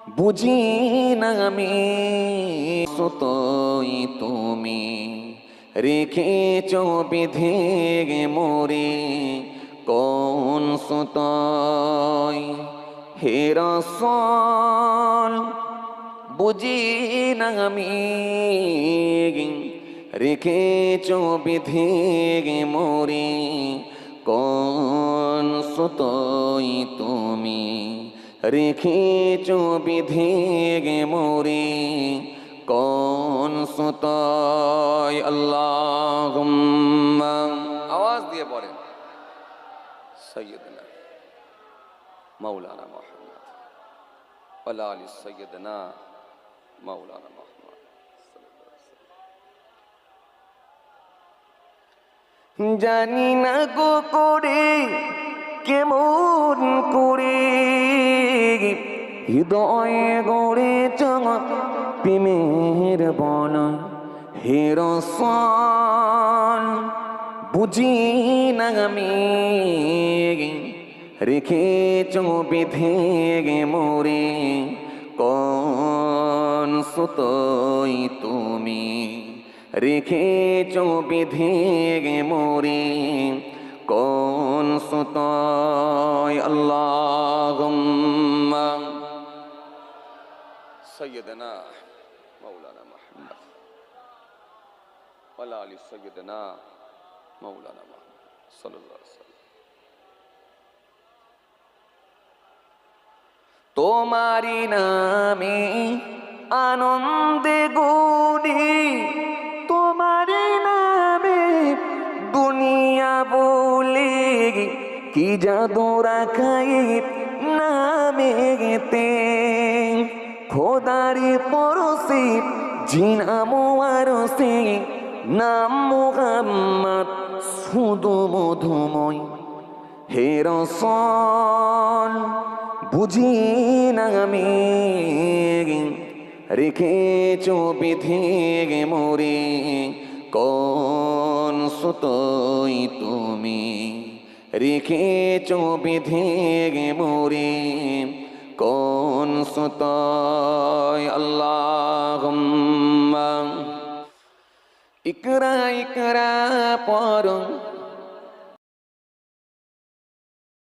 বুঝি না আমি সুতোই তুমি রেখেছ বিধে মোরে কোন সুতোই হে রাসূল বুঝি না আমি রেখেছ বিধে মোরে কোন সুতোই তুমি রেখেছ বিধে মোরে কোন সুতোই আল্লাহুম্মা আওয়াজ দিয়ে পড়েন সাইয়্যিদনা মাওলানা মুহাম্মদ ওয়া আলি সাইয়্যিদনা মাওলানা মুহাম্মদ জানি না গো করে কেমন করে হৃদয়ে গড়ে চমক প্রেমের বন হে রাসূল বুঝি না আমি রেখেছ বিধে মোরে কোন সুতোই তুমি রেখেছ বিধে মোরে কোন সুতোই আল্লাহুম্মা সাইয়্যিদনা মাওলানা মুহাম্মদ ওয়া আলি সাইয়্যিদনা মাওলানা মুহাম্মদ সাল্লাল্লাহু আলাইহি ওয়াসাল্লাম তোমারি নামে আনন্দে গুনি তোমারি নামে দুনিয়া বলে কি জাদু রাখাই নামেতে খোদারি পরশে জিনামো আরশে নাম মুহাম্মদ শুধু মধুময় হে রাসূল বুঝি না আমি রেখেছ বিধে মোরে কোন সুতোই তুমি রেখেছ বিধে মোরে কোন সুতোই আল্লাহুম্মা ইকরা ইকরা পড়ো